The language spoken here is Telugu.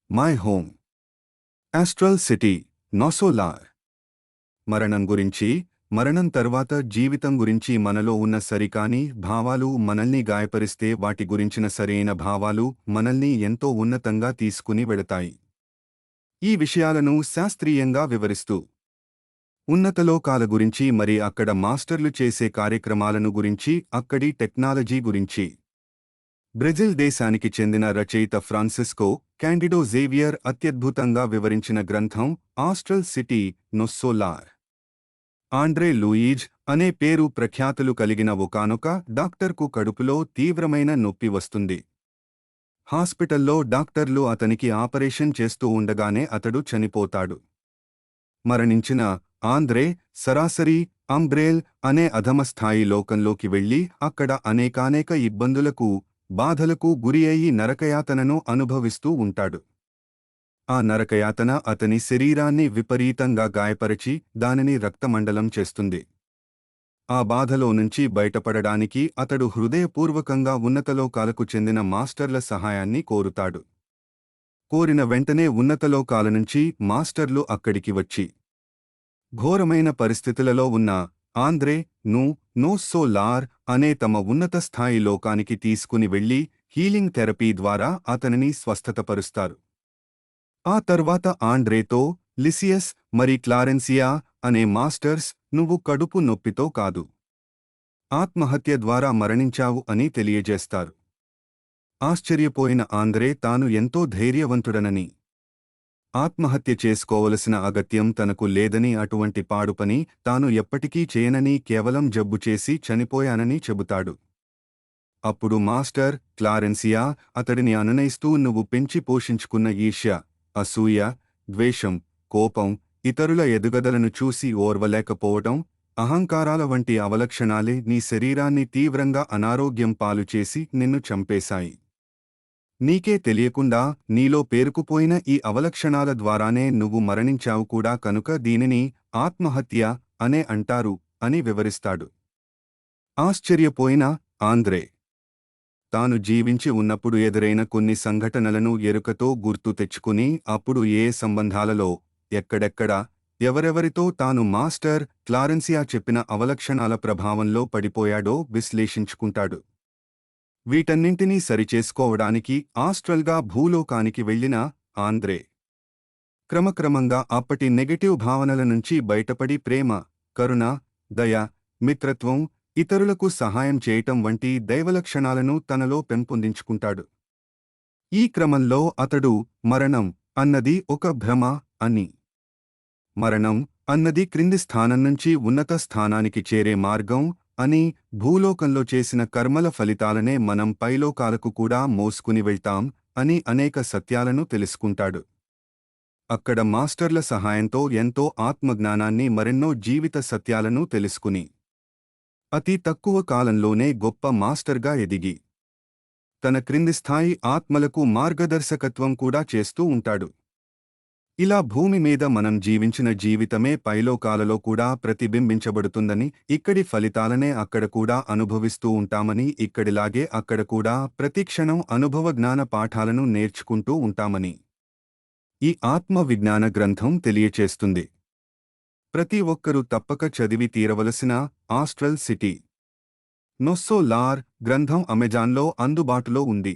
My home. Astral city. నోసోలార్. మరణం గురించి, మరణం తర్వాత జీవితం గురించి మనలో ఉన్న సరికాని భావాలు మనల్ని గాయపరిస్తే వాటి గురించిన సరైన భావాలు మనల్ని ఎంతో ఉన్నతంగా తీసుకుని వెళతాయి. ఈ విషయాలను శాస్త్రీయంగా వివరిస్తూ ఉన్నతలోకాల గురించి మరి అక్కడ మాస్టర్లు చేసే కార్యక్రమాలను గురించి అక్కడి టెక్నాలజీ గురించి బ్రెజిల్ దేశానికి చెందిన రచయిత ఫ్రాన్సిస్కో క్యాండిడో జేవియర్ అత్యద్భుతంగా వివరించిన గ్రంథం ఆస్ట్రల్ సిటీ నొస్సోలార్. ఆండ్రే లూయిజ్ అనే పేరు ప్రఖ్యాతులు కలిగిన ఒకానొక డాక్టర్కు కడుపులో తీవ్రమైన నొప్పి వస్తుంది. హాస్పిటల్లో డాక్టర్లు అతనికి ఆపరేషన్ చేస్తూ ఉండగానే అతడు చనిపోతాడు. మరణించిన ఆంద్రే సరాసరి అంబ్రేల్ అనే అధమస్థాయి లోకంలోకి వెళ్లి అక్కడ అనేకానేక ఇబ్బందులకు, బాధలకు గురి అయి నరకయాతనను అనుభవిస్తూ ఉంటాడు. ఆ నరకయాతన అతని శరీరాన్ని విపరీతంగా గాయపరచి దానిని రక్తమండలం చేస్తుంది. ఆ బాధలో నుంచి బయటపడడానికి అతడు హృదయపూర్వకంగా ఉన్నతలోకాలకు చెందిన మాస్టర్ల సహాయాన్ని కోరుతాడు. కోరిన వెంటనే ఉన్నతలోకాల నుంచి మాస్టర్లు అక్కడికి వచ్చి ఘోరమైన పరిస్థితులలో ఉన్న ఆంద్రే ను నోస్సోలార్ అనే తమ ఉన్నత స్థాయి లోకానికి తీసుకుని వెళ్లి హీలింగ్ థెరపీ ద్వారా అతనిని స్వస్థతపరుస్తారు. ఆ తర్వాత ఆండ్రేతో లిసియస్ మరి క్లారెన్సియా అనే మాస్టర్స్ నువ్వు కడుపు నొప్పితో కాదు, ఆత్మహత్య ద్వారా మరణించావు అని తెలియజేస్తారు. ఆశ్చర్యపోయిన ఆంద్రే తాను ఎంతో ధైర్యవంతుడనని, ఆత్మహత్య చేసుకోవలసిన అగత్యం తనకు లేదని, అటువంటి పాడుపని తాను ఎప్పటికీ చేయనని, కేవలం జబ్బు చేసి చనిపోయానని చెబుతాడు. అప్పుడు మాస్టర్ క్లారెన్సియా అతడిని అనునయిస్తూ నువ్వు పెంచి పోషించుకున్న ఈర్ష్య, అసూయ, ద్వేషం, కోపం, ఇతరుల ఎదుగదలను చూసి ఓర్వలేకపోవటం, అహంకారాల వంటి అవలక్షణాలే నీ శరీరాన్ని తీవ్రంగా అనారోగ్యం పాలుచేసి నిన్ను చంపేశాయి. నీకే తెలియకుండా నీలో పేరుకుపోయిన ఈ అవలక్షణాల ద్వారానే నువ్వు మరణించావు కూడా, కనుక దీనిని ఆత్మహత్య అనే అంటారు అని వివరిస్తాడు. ఆశ్చర్యపోయిన ఆంద్రే తాను జీవించి ఉన్నప్పుడు ఎదురైన కొన్ని సంఘటనలను ఎరుకతో గుర్తు తెచ్చుకుని అప్పుడు ఏ సంబంధాలలో, ఎక్కడెక్కడ, ఎవరెవరితో తాను మాస్టర్ క్లారెన్సియా చెప్పిన అవలక్షణాల ప్రభావంలో పడిపోయాడో విశ్లేషించుకుంటాడు. వీటన్నింటినీ సరిచేసుకోవడానికి ఆస్ట్రల్గా భూలోకానికి వెళ్లిన ఆంద్రే క్రమక్రమంగా అప్పటి నెగటివ్ భావనల నుంచి బయటపడి ప్రేమ, కరుణ, దయ, మిత్రత్వం, ఇతరులకు సహాయం చేయటం వంటి దైవలక్షణాలను తనలో పెంపొందించుకుంటాడు. ఈ క్రమంలో అతడు మరణం అన్నది ఒక భ్రమ అని, మరణం అన్నది క్రింది స్థానం నుంచి ఉన్నత స్థానానికి చేరే మార్గం అని, భూలోకంలో చేసిన కర్మల ఫలితాలనే మనం పైలోకాలకు కూడా మోసుకుని వెళ్తాం అని అనేక సత్యాలను తెలుసుకుంటాడు. అక్కడ మాస్టర్ల సహాయంతో ఎంతో ఆత్మజ్ఞానాన్ని, మరెన్నో జీవిత సత్యాలను తెలుసుకుని అతి తక్కువ కాలంలోనే గొప్ప మాస్టర్గా ఎదిగి తన క్రింది స్థాయి ఆత్మలకు మార్గదర్శకత్వం కూడా చేస్తూ ఉంటాడు. ఇలా భూమి మీద మనం జీవించిన జీవితమే పైలోకాలలో కూడా ప్రతిబింబించబడుతుందని, ఇక్కడి ఫలితాలనే అక్కడ కూడా అనుభవిస్తూ ఉంటామని, ఇక్కడిలాగే అక్కడ కూడా ప్రతిక్షణం అనుభవ జ్ఞాన పాఠాలను నేర్చుకుంటూ ఉంటామని ఈ ఆత్మ విజ్ఞాన గ్రంథం తెలియచేస్తుంది. ప్రతి ఒక్కరూ తప్పక చదివి తీరవలసిన ఆస్ట్రల్ సిటీ నొస్సోలార్ గ్రంథం అమెజాన్లో అందుబాటులో ఉంది.